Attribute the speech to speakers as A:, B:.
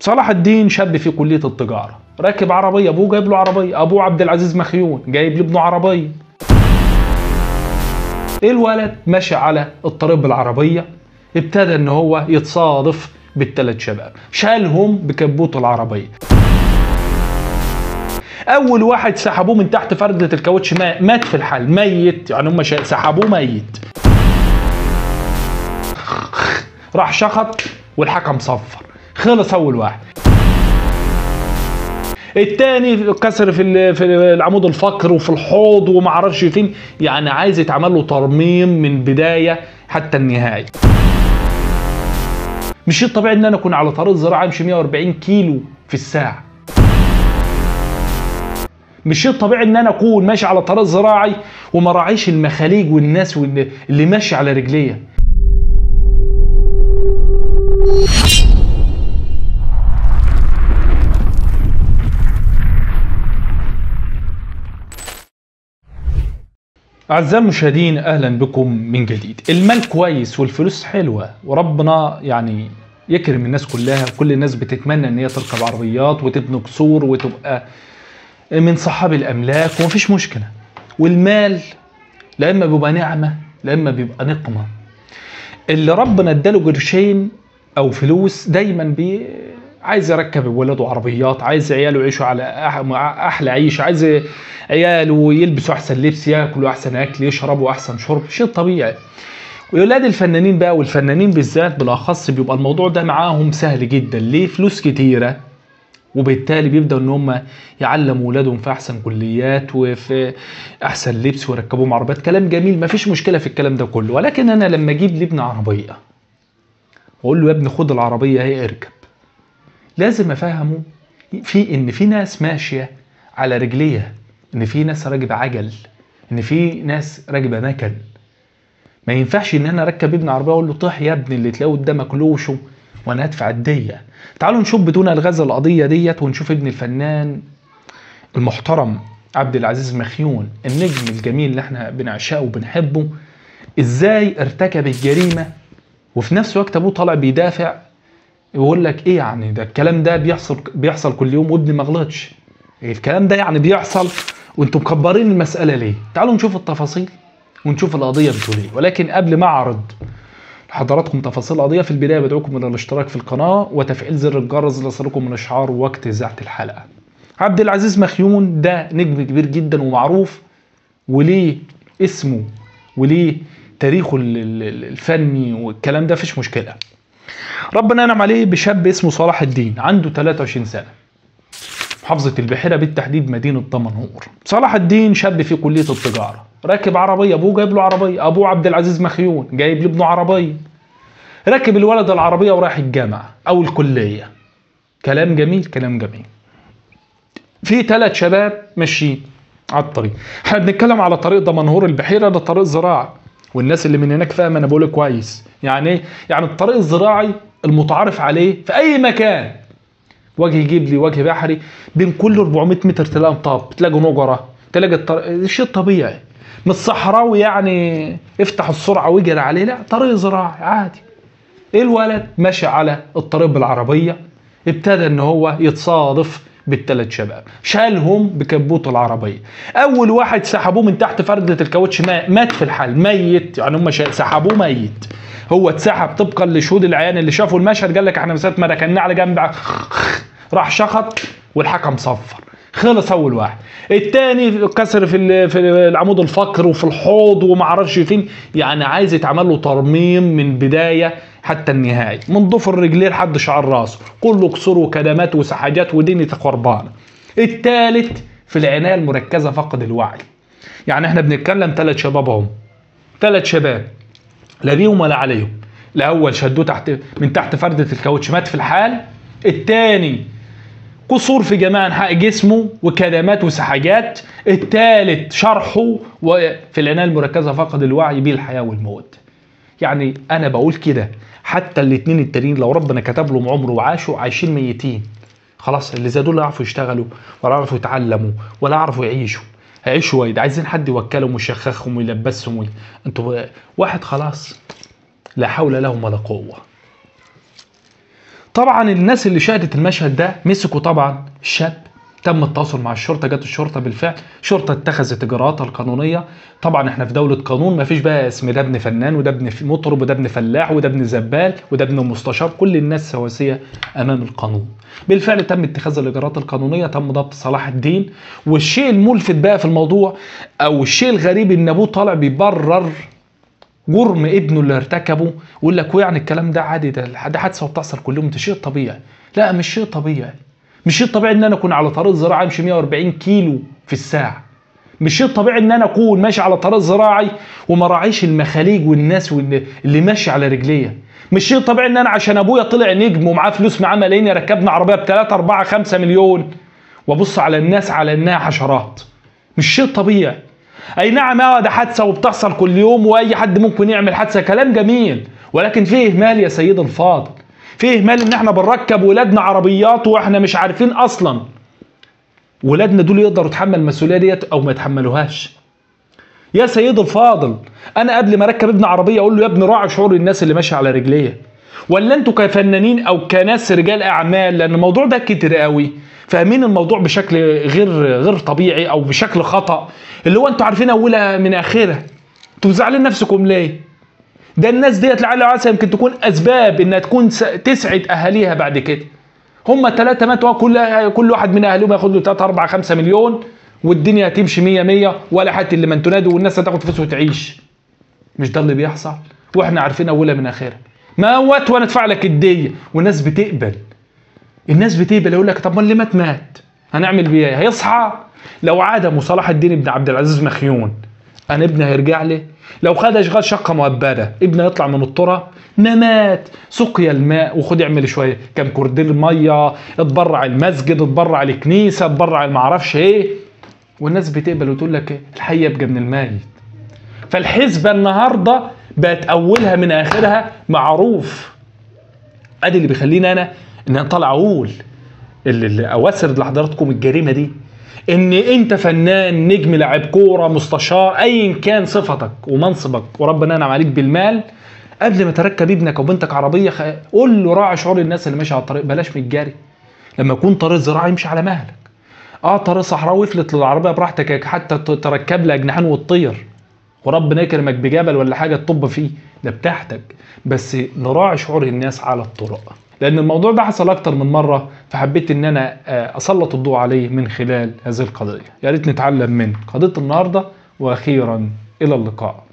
A: صلاح الدين شاب في كلية التجارة، راكب عربية، ابوه جايب له عربية، ابوه عبد العزيز مخيون جايب لابنه عربية. الولد ماشي على الطريق بالعربية، ابتدى ان هو يتصادف بالثلاث شباب، شالهم بكبوت العربية. اول واحد سحبوه من تحت فردة الكاوتش، مات في الحال، ميت يعني، هم سحبوه ميت. راح شخط والحكم صفر، خلص اول واحد. التاني كسر في العمود الفقري وفي الحوض وما اعرفش فين، يعني عايز يتعمل له ترميم من بدايه حتى النهايه. مش شيء طبيعي ان انا اكون على طريق زراعي امشي 140 كيلو في الساعه. مش شيء طبيعي ان انا اكون ماشي على طريق زراعي وما راعيش المخاليج والناس اللي ماشي على رجليه. أعزائي المشاهدين، أهلا بكم من جديد. المال كويس والفلوس حلوة، وربنا يعني يكرم الناس كلها، وكل الناس بتتمنى ان هي تركب عربيات وتبني قصور وتبقى من صحاب الأملاك، ومفيش مشكلة. والمال لا إما بيبقى نعمة لا إما بيبقى نقمة. اللي ربنا اداله قرشين أو فلوس دايما عايز يركب ولاده عربيات، عايز عياله يعيشوا على احلى عيشه، عايز عياله يلبسوا احسن لبس، ياكلوا احسن اكل، يشربوا احسن شرب، شيء طبيعي. واولاد الفنانين بقى، والفنانين بالذات بالاخص، بيبقى الموضوع ده معاهم سهل جدا. ليه؟ فلوس كتيره، وبالتالي بيبداوا ان هم يعلموا اولادهم في احسن كليات وفي احسن لبس ويركبوهم عربيات. كلام جميل، مفيش مشكله في الكلام ده كله. ولكن انا لما اجيب لابني عربيه واقول له يا ابني خد العربيه اهي اركب، لازم افهمه ان في ناس ماشيه على رجليها، ان في ناس راكبه عجل، ان في ناس راكبه مكن. ما ينفعش ان انا اركب ابن عربيه اقول له طيح يا ابني اللي تلاقيه قدامك لوشه وانا ادفع الديه. تعالوا نشوف بدون الغاز القضيه ديت، ونشوف ابن الفنان المحترم عبد العزيز مخيون، النجم الجميل اللي احنا بنعشقه وبنحبه، ازاي ارتكب الجريمه وفي نفس الوقت ابوه طالع بيدافع. يقول لك ايه يعني؟ ده الكلام ده بيحصل كل يوم وابني ما غلطش. الكلام ده يعني بيحصل وانتم مكبرين المساله ليه؟ تعالوا نشوف التفاصيل ونشوف القضيه بتقول ايه. ولكن قبل ما اعرض لحضراتكم تفاصيل القضيه، في البدايه بدعوكم الى الاشتراك في القناه وتفعيل زر الجرس ليصلكم من اشعار وقت اذاعه الحلقه. عبد العزيز مخيون ده نجم كبير جدا ومعروف، وليه اسمه وليه تاريخه الفني والكلام ده، مفيش مشكله. ربنا ينعم عليه بشاب اسمه صلاح الدين، عنده 23 سنة، محافظة البحيرة، بالتحديد مدينة دمنهور. صلاح الدين شاب في كلية التجارة، راكب عربية، ابوه جايب له عربية، ابوه عبد العزيز مخيون جايب لابنه عربية. راكب الولد العربية ورايح الجامعة او الكلية. كلام جميل، كلام جميل. في 3 شباب ماشيين على الطريق. احنا بنتكلم على طريق دمنهور البحيرة، ده طريق زراعي، والناس اللي من هناك فاهمه انا بقول كويس. يعني ايه؟ يعني الطريق الزراعي المتعارف عليه في اي مكان، وجه يجيب لي وجه بحري، بين كل 400 متر تلاقي مطب، تلاقي نجره، تلاقي الطريق شيء طبيعي، مش صحراوي يعني افتح السرعه واجري عليه، لا، طريق زراعي عادي. الولد ماشي على الطريق بالعربيه، ابتدى ان هو يتصادف بالثلاث شباب، شالهم بكبوت العربيه. اول واحد سحبوه من تحت فردة الكاوتش، مات في الحال، ميت يعني، هم سحبوه ميت. هو اتسحب طبقا لشهود العيان اللي شافوا المشهد، قال لك احنا مسافه ما ركناه على جنب، راح شخط والحكم صفر، خلص اول واحد. الثاني كسر في العمود الفقري وفي الحوض وما اعرفش فين، يعني عايز يتعمل له ترميم من بدايه حتى النهايه، من ضفر رجليه لحد شعر راسه، كله كسور وكدمات وسحاجات ودنيا خربانه. الثالث في العنايه المركزه فقد الوعي. يعني احنا بنتكلم 3 شباب اهم، 3 شباب لا بيهم ولا عليهم. الاول شدوه من تحت فرده الكاوتش، مات في الحال. الثاني قصور في جميع انحاء جسمه وكدمات وسحاجات. الثالث شرحه وفي العنايه المركزه فقد الوعي بين الحياه والموت. يعني انا بقول كده، حتى الاثنين التانيين لو ربنا كتب لهم عمر وعاشوا، عايشين ميتين خلاص. اللي زي دول لا يعرفوا يشتغلوا ولا يعرفوا يتعلموا ولا يعرفوا يعيشوا، هيعيشوا وايد، عايزين حد يوكلهم ويشخخهم ويلبسهم انتوا واحد خلاص لا حول لهم ولا قوه. طبعا الناس اللي شاهدت المشهد ده مسكوا طبعا الشاب، تم التواصل مع الشرطه، جت الشرطه بالفعل، الشرطه اتخذت اجراءاتها القانونيه. طبعا احنا في دوله قانون، ما فيش بقى اسم ده ابن فنان وده ابن مطرب وده ابن فلاح وده ابن زبال وده ابن مستشار، كل الناس سواسيه امام القانون. بالفعل تم اتخاذ الاجراءات القانونيه، تم ضبط صلاح الدين. والشيء الملفت بقى في الموضوع او الشيء الغريب ان ابوه طالع بيبرر جرم ابنه اللي ارتكبه، ويقول لك يعني الكلام ده عادي، ده حادثه وبتحصل كل يوم، ده شيء طبيعي. لا مش شيء طبيعي. مش شيء طبيعي ان انا اكون على طريق زراعي امشي 140 كيلو في الساعه. مش شيء طبيعي ان انا اكون ماشي على طريق زراعي وما راعيش المخاليج والناس اللي ماشي على رجليه. مش شيء طبيعي ان انا عشان ابويا طلع نجم ومعاه فلوس معاه ملايين ركبنا عربيه ب 3 4 5 مليون وابص على الناس على انها حشرات. مش شيء طبيعي. اي نعم ده حادثه وبتحصل كل يوم واي حد ممكن يعمل حادثه، كلام جميل، ولكن فيه اهمال يا سيد الفاضل. فيه اهمال ان احنا بنركب ولادنا عربيات واحنا مش عارفين اصلا ولادنا دول يقدروا يتحمل المسؤوليه ديت او ما يتحملوهاش. يا سيد الفاضل انا قبل ما اركب ابن عربيه اقول له يا ابني راعي شعور الناس اللي ماشيه على رجليه. ولا انتوا كفنانين او كناس رجال اعمال، لان الموضوع ده كتير قوي فاهمين الموضوع بشكل غير طبيعي او بشكل خطا، اللي هو انتوا عارفين اولها من اخرها. انتوا زعلانين نفسكم ليه؟ ده الناس ديت لعل وعسى يمكن تكون اسباب انها تكون تسعد اهاليها بعد كده. هم 3 ماتوا، كل واحد من اهاليهم ياخد له 3 4 5 مليون والدنيا هتمشي 100 100 ولا حتى اللي ما انتوا نادوا والناس هتاخد فلوس وتعيش. مش ده اللي بيحصل؟ واحنا عارفين اولها من اخرها. موت وانا ادفع لك الديه، والناس بتقبل. الناس بتقبل، يقول لك طب ما اللي مات هنعمل بيه ايه؟ هيصحى؟ لو عاد صلاح الدين بن عبد العزيز مخيون انا ابني هيرجع لي؟ لو خد اشغال شقه مؤبده ابني يطلع من الترى؟ ما مات، سقيا الماء وخد اعمل شويه كام كوردير ميه، اتبرع المسجد، اتبرع الكنيسه، اتبرع المعرفش ايه، والناس بتقبل وتقول لك ايه؟ الحي يبقى من الميت. فالحسبه النهارده بقت اولها من اخرها معروف. ادي اللي بيخليني انا ان انا طالع اقول اللي اوسرد لحضراتكم الجريمه دي، ان انت فنان، نجم، لاعب كوره، مستشار، ايا كان صفتك ومنصبك وربنا انعم عليك بالمال، قبل ما تركب ابنك او بنتك عربيه قول له راعي شعور الناس اللي ماشيه على الطريق، بلاش متجاري. لما يكون طريق زراعي امشي على مهلك. طريق صحراوي افلت للعربيه براحتك حتى تركب لها جناحين وتطير وربنا يكرمك بجبل ولا حاجه تطب فيه، ده بتاعتك. بس نراعي شعور الناس على الطرق، لان الموضوع ده حصل اكتر من مره، فحبيت ان انا اسلط الضوء عليه من خلال هذه القضيه. يا ريت نتعلم من قضيه النهارده، واخيرا الى اللقاء.